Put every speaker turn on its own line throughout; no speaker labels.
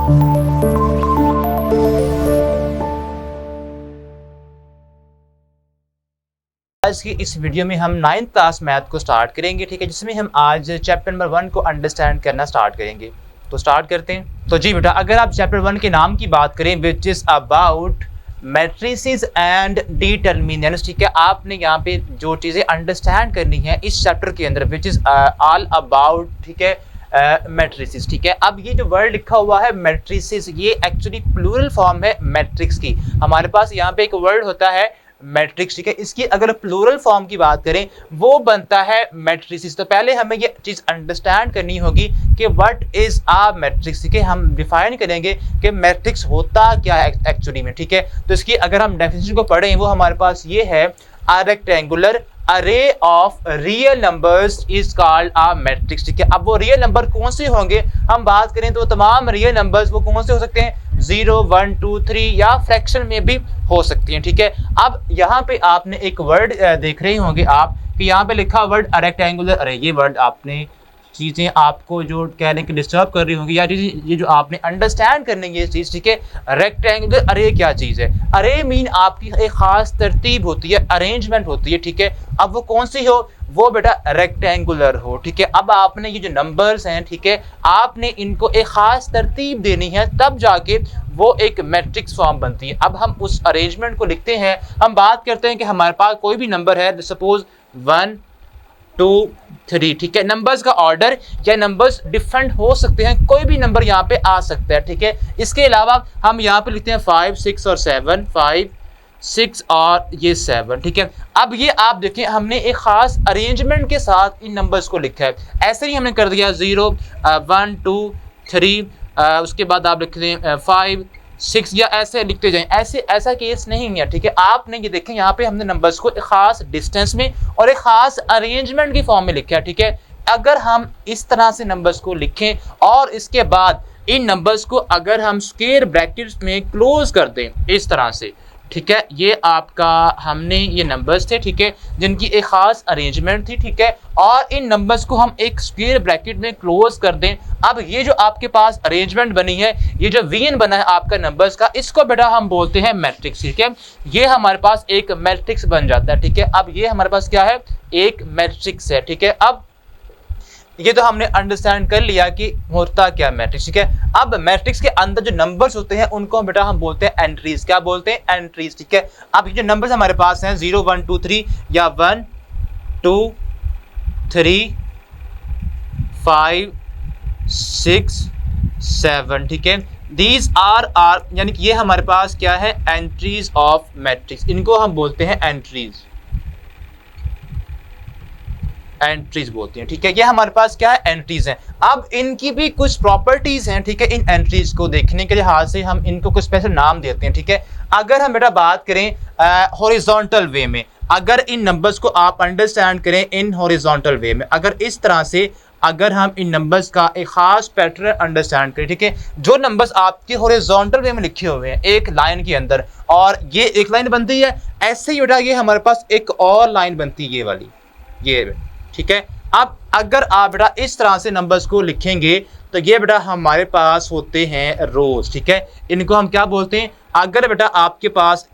आज की इस वीडियो में हम 9th क्लास मैथ को स्टार्ट करेंगे, ठीक है, जिसमें हम आज चैप्टर नंबर 1 को अंडरस्टैंड करना स्टार्ट करेंगे। तो स्टार्ट करते हैं। तो जी बेटा, अगर आप चैप्टर 1 के नाम की बात करें, which is about matrices and determinants, ठीक है, आपने यहाँ पे जो चीज़ें अंडरस्टैंड करनी है इस चैप्टर के अंदर, विच इज़ ऑल अबाउट, ठीक है, मैट्रिसेस, ठीक है। अब ये जो वर्ड लिखा हुआ है मैट्रिसेस, ये एक्चुअली प्लूरल फॉर्म है मैट्रिक्स की। हमारे पास यहाँ पे एक वर्ड होता है मैट्रिक्स, ठीक है, इसकी अगर प्लूरल फॉर्म की बात करें वो बनता है मैट्रिसेस। तो पहले हमें ये चीज अंडरस्टैंड करनी होगी कि व्हाट इज अ मैट्रिक्स, ठीक है। हम डिफाइन करेंगे कि मैट्रिक्स होता क्या है एक्चुअली में, ठीक है। तो इसकी अगर हम डेफिनेशन को पढ़ें, वो हमारे पास ये है, अ रेक्टेंगुलर अरे of real numbers is called a matrix, ठीक है। अब वो रियल नंबर कौन से होंगे, हम बात करें तो तमाम रियल नंबर्स वो कौन से हो सकते हैं, 0, 1, 2, 3 या फ्रैक्शन में भी हो सकती हैं, ठीक है। अब यहाँ पे आपने एक वर्ड देख रहे होंगे आप कि यहाँ पे लिखा वर्ड रेक्टेंगुलर अरे। ये वर्ड आपने चीज़ें आपको जो कह लें कि डिस्टर्ब कर रही होंगी, या ये जो आपने अंडरस्टैंड करनी है ये चीज़, ठीक है। रेक्टेंगुलर अरे क्या चीज़ है? अरे मीन आपकी एक खास तरतीब होती है, अरेंजमेंट होती है, ठीक है। अब वो कौन सी हो, वो बेटा रेक्टेंगुलर हो, ठीक है। अब आपने ये जो नंबर्स हैं, ठीक है, आपने इनको एक खास तरतीब देनी है, तब जाके वो एक मैट्रिक्स फॉर्म बनती है। अब हम उस अरेंजमेंट को लिखते हैं। हम बात करते हैं कि हमारे पास कोई भी नंबर है, सपोज 1, 2, 3, ठीक है। नंबर्स का ऑर्डर या नंबर्स डिफरेंट हो सकते हैं, कोई भी नंबर यहाँ पे आ सकता है, ठीक है। इसके अलावा हम यहाँ पे लिखते हैं 5, 6 और 7, 5, 6 और ये 7, ठीक है। अब ये आप देखें, हमने एक खास अरेंजमेंट के साथ इन नंबर्स को लिखा है। ऐसे ही हमने कर दिया 0, 1, 2, 3, उसके बाद आप लिख दें 5, 6 या ऐसे लिखते जाएं। ऐसा केस नहीं है, ठीक है। आपने ये देखें, यहाँ पे हमने नंबर्स को एक खास डिस्टेंस में और एक खास अरेंजमेंट की फॉर्म में लिखा है, ठीक है। अगर हम इस तरह से नंबर्स को लिखें और इसके बाद इन नंबर्स को अगर हम स्क्वायर ब्रैकेट्स में क्लोज कर दें इस तरह से, ठीक है, ये आपका हमने ये नंबर्स थे, ठीक है, जिनकी एक खास अरेंजमेंट थी, ठीक है, और इन नंबर्स को हम एक स्क्वायर ब्रैकेट में क्लोज कर दें। अब ये जो आपके पास अरेंजमेंट बनी है, ये जो वीएन बना है आपका नंबर्स का, इसको बेटा हम बोलते हैं मैट्रिक्स, ठीक है। ये हमारे पास एक मैट्रिक्स बन जाता है, ठीक है। अब ये हमारे पास क्या है, एक मैट्रिक्स है, ठीक है। अब ये तो हमने अंडरस्टैंड कर लिया कि होता क्या मैट्रिक्स, ठीक है। अब मैट्रिक्स के अंदर जो नंबर्स होते हैं उनको बेटा हम बोलते हैं एंट्रीज। क्या बोलते हैं? एंट्रीज, ठीक है। अब ये जो नंबर्स हमारे पास हैं 0, 1, 2, 3 या 1, 2, 3, 5, 6, 7, ठीक है। दीज आर यानी कि ये हमारे पास क्या है, एंट्रीज ऑफ मैट्रिक्स। इनको हम बोलते हैं एंट्रीज बोलते हैं, ठीक है। ये हमारे पास क्या है, एंट्रीज हैं। अब इनकी भी कुछ प्रॉपर्टीज हैं, ठीक है। इन एंट्रीज को देखने के लिहाज से हम इनको कुछ स्पेशल नाम देते हैं, ठीक है। अगर हम बेटा बात करें हॉरिजॉन्टल वे में, अगर इन नंबर्स को आप अंडरस्टैंड करें इन हॉरिजॉन्टल वे में, अगर इस तरह से अगर हम इन नंबर्स का एक खास पैटर्न अंडरस्टैंड करें, ठीक है, जो नंबर्स आपके हॉरिजॉन्टल वे में लिखे हुए हैं एक लाइन के अंदर, और ये एक लाइन बनती है, ऐसे ही बेटा ये हमारे पास एक और लाइन बनती है, ये वाली, ये, ठीक है। अब अगर आप बेटा इस तरह से नंबर्स को लिखेंगे तो ये बेटा हमारे पास होते हैं रोज, ठीक है। इनको हम क्या बोलते हैं, अगर बेटा आपके पास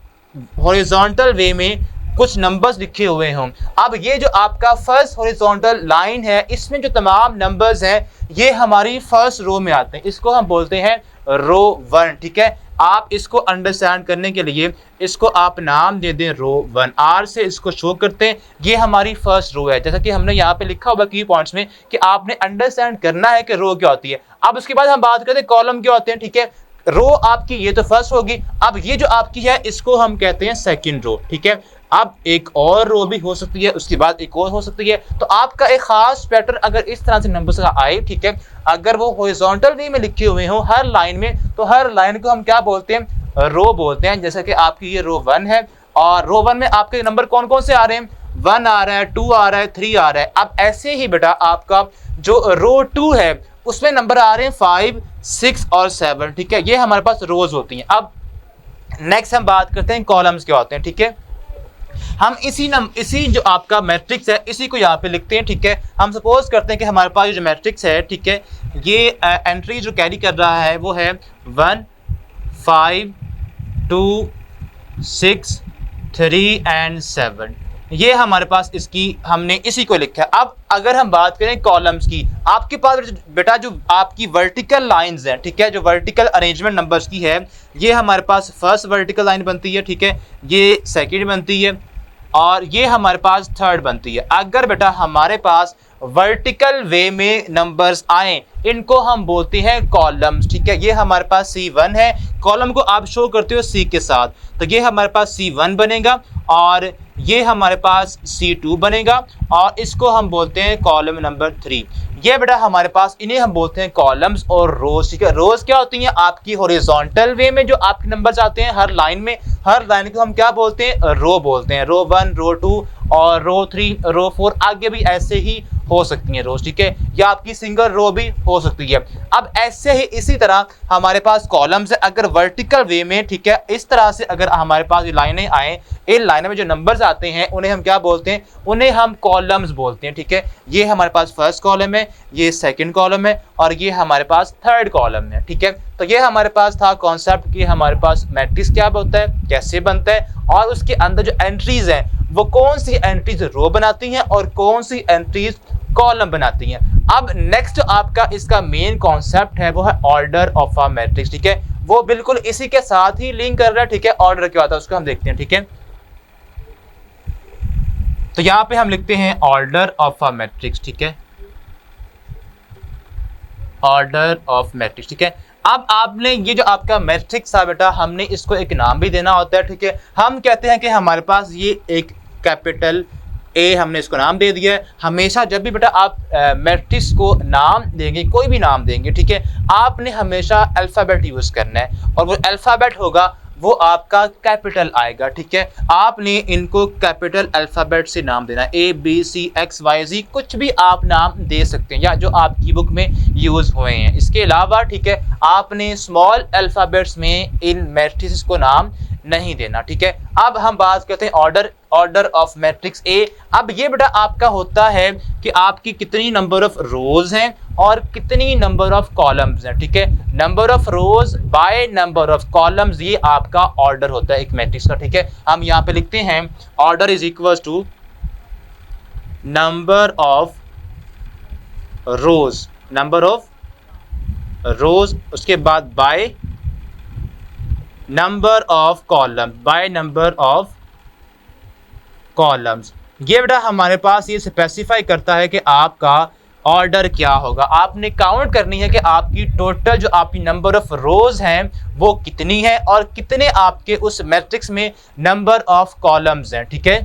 हॉरिजॉन्टल वे में कुछ नंबर्स लिखे हुए हों, अब ये जो आपका फर्स्ट हॉरिजॉन्टल लाइन है, इसमें जो तमाम नंबर्स हैं ये हमारी फर्स्ट रो में आते हैं, इसको हम बोलते हैं रो 1, ठीक है। आप इसको अंडरस्टैंड करने के लिए इसको आप नाम दे दें रो 1, आर से इसको शो करते हैं, ये हमारी फर्स्ट रो है। जैसा कि हमने यहाँ पे लिखा हुआ की पॉइंट्स में कि आपने अंडरस्टैंड करना है कि रो क्या होती है। अब उसके बाद हम बात करते हैं कॉलम क्या होते हैं, ठीक है। रो आपकी ये तो फर्स्ट होगी, अब ये जो आपकी है इसको हम कहते हैं सेकंड रो, ठीक है। अब एक और रो भी हो सकती है, उसके बाद एक और हो सकती है। तो आपका एक खास पैटर्न अगर इस तरह से नंबर्स का आए, ठीक है, अगर वो हॉरिजॉन्टल वे में लिखे हुए हो हर लाइन में, तो हर लाइन को हम क्या बोलते हैं, रो बोलते हैं। जैसे कि आपकी ये रो 1 है, और रो 1 में आपके नंबर कौन कौन से आ रहे हैं, 1 आ रहा है, 2 आ रहा है, 3 आ रहा है। अब ऐसे ही बेटा आपका जो रो 2 है उसमें नंबर आ रहे हैं 5, 6 और 7, ठीक है। ये हमारे पास रोज होती हैं। अब नेक्स्ट हम बात करते हैं कॉलम्स क्या होते हैं, ठीक है। हम इसी जो आपका मैट्रिक्स है इसी को यहाँ पे लिखते हैं, ठीक है। हम सपोज करते हैं कि हमारे पास जो मैट्रिक्स है, ठीक है, ये एंट्री जो कैरी कर रहा है वो है 1 5 2 6 3 एंड 7। ये हमारे पास इसकी हमने इसी को लिखा है। अब अगर हम बात करें कॉलम्स की, आपके पास बेटा जो आपकी वर्टिकल लाइंस हैं, ठीक है, जो वर्टिकल अरेंजमेंट नंबर्स की है, ये हमारे पास फर्स्ट वर्टिकल लाइन बनती है, ठीक है, ये सेकंड बनती है और ये हमारे पास थर्ड बनती है। अगर बेटा हमारे पास वर्टिकल वे में नंबर्स आए, इनको हम बोलते हैं कॉलम्स, ठीक है। ये हमारे पास C1 है, कॉलम को आप शो करते हो C के साथ, तो ये हमारे पास C1 बनेगा और ये हमारे पास C2 बनेगा और इसको हम बोलते हैं कॉलम नंबर 3। ये बेटा हमारे पास इन्हें हम बोलते हैं कॉलम्स और रोज, ठीक है। रोज क्या होती हैं? आपकी हॉरिजॉन्टल वे में जो आपके नंबर्स आते हैं हर लाइन में, हर लाइन को हम क्या बोलते हैं? रो बोलते हैं। रो 1, रो 2 और रो 3, रो 4, आगे भी ऐसे ही हो सकती हैं रोज, ठीक है, या आपकी सिंगल रो भी हो सकती है। अब ऐसे ही इसी तरह हमारे पास कॉलम्स है, अगर वर्टिकल वे में, ठीक है, इस तरह से अगर हमारे पास ये लाइनें आए, इन लाइनों में जो नंबर्स आते हैं उन्हें हम क्या बोलते हैं? उन्हें हम कॉलम्स बोलते हैं, ठीक है। ये हमारे पास फर्स्ट कॉलम है, ये सेकंड कॉलम है और ये हमारे पास थर्ड कॉलम है, ठीक है। तो ये हमारे पास था कॉन्सेप्ट कि हमारे पास मैट्रिक्स क्या होता है, कैसे बनता है और उसके अंदर जो एंट्रीज हैं वो कौन सी एंट्रीज रो बनाती हैं और कौन सी एंट्रीज कॉलम बनाती हैं। अब नेक्स्ट आपका इसका मेन कॉन्सेप्ट है वो है ऑर्डर ऑफ अ मैट्रिक्स, ठीक है। वो बिल्कुल इसी के साथ ही लिंक कर रहा है, ठीक है। ऑर्डर क्या होता है उसको हम देखते हैं, ठीक है। तो यहां पे हम लिखते हैं ऑर्डर ऑफ अ मैट्रिक्स, ठीक है, ऑर्डर ऑफ मैट्रिक्स, ठीक है। अब आपने ये जो आपका मैट्रिक्स है बेटा, हमने इसको एक नाम भी देना होता है, ठीक है। हम कहते हैं कि हमारे पास ये एक कैपिटल ए, हमने इसको नाम दे दिया है। हमेशा जब भी बेटा आप मैट्रिक्स को नाम देंगे, कोई भी नाम देंगे, ठीक है, आपने हमेशा अल्फ़ाबेट यूज़ करना है और वो अल्फ़ाबेट होगा वो आपका कैपिटल आएगा, ठीक है। आपने इनको कैपिटल अल्फ़ाबेट से नाम देना है, ABCXYZ, कुछ भी आप नाम दे सकते हैं या जो आपकी बुक में यूज़ हुए हैं। इसके अलावा, ठीक है, आपने स्मॉल अल्फ़ाबेट्स में इन मैट्रिक्स को नाम नहीं देना, ठीक है। अब हम बात करते हैं ऑर्डर ऑफ मैट्रिक्स ए। अब ये बेटा आपका होता है कि आपकी कितनी नंबर ऑफ रोज हैं और कितनी नंबर ऑफ कॉलम्स हैं, ठीक है। Number of rose by number of columns, ये आपका ऑर्डर होता है एक मैट्रिक्स का, ठीक है। हम यहाँ पे लिखते हैं order is equal to number of rows, उसके बाद बाय नंबर ऑफ कॉलम्स। ये बेटा हमारे पास ये स्पेसिफाई करता है कि आपका ऑर्डर क्या होगा। आपने काउंट करनी है कि आपकी टोटल जो आपकी नंबर ऑफ रोज हैं वो कितनी है और कितने आपके उस मैट्रिक्स में नंबर ऑफ कॉलम्स हैं, ठीक है।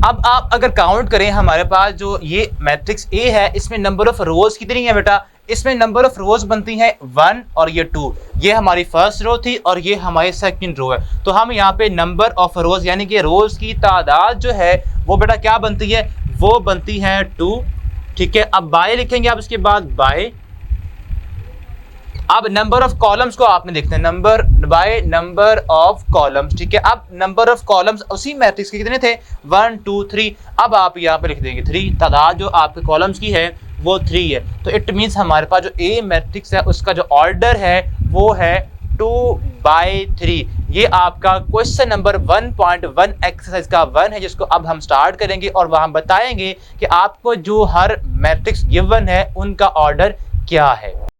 अब आप अगर काउंट करें, हमारे पास जो ये मैट्रिक्स ए है इसमें नंबर ऑफ रोज कितनी है बेटा? इसमें नंबर ऑफ रोज बनती हैं 1 और ये 2। ये हमारी फर्स्ट रो थी और ये हमारी सेकंड रो है। तो हम यहाँ पे नंबर ऑफ रोज यानी कि रोज की तादाद जो है वो बेटा क्या बनती है? वो बनती है 2, ठीक है। अब बाय लिखेंगे आप इसके बाद बाय। अब नंबर ऑफ कॉलम्स को आपने देखते हैं नंबर ऑफ कॉलम्स, ठीक है। अब नंबर ऑफ कॉलम्स उसी मैट्रिक्स के कितने थे? 1 2 3। अब आप यहाँ पे लिख देंगे 3। तादाद जो आपके कॉलम्स की है वो 3 है। तो इट मीन्स हमारे पास जो ए मैट्रिक्स है उसका जो ऑर्डर है वो है 2/3। ये आपका क्वेश्चन नंबर 1.1 एक्सरसाइज का 1 है, जिसको अब हम स्टार्ट करेंगे और वहां बताएंगे कि आपको जो हर मैट्रिक्स गिवन है उनका ऑर्डर क्या है।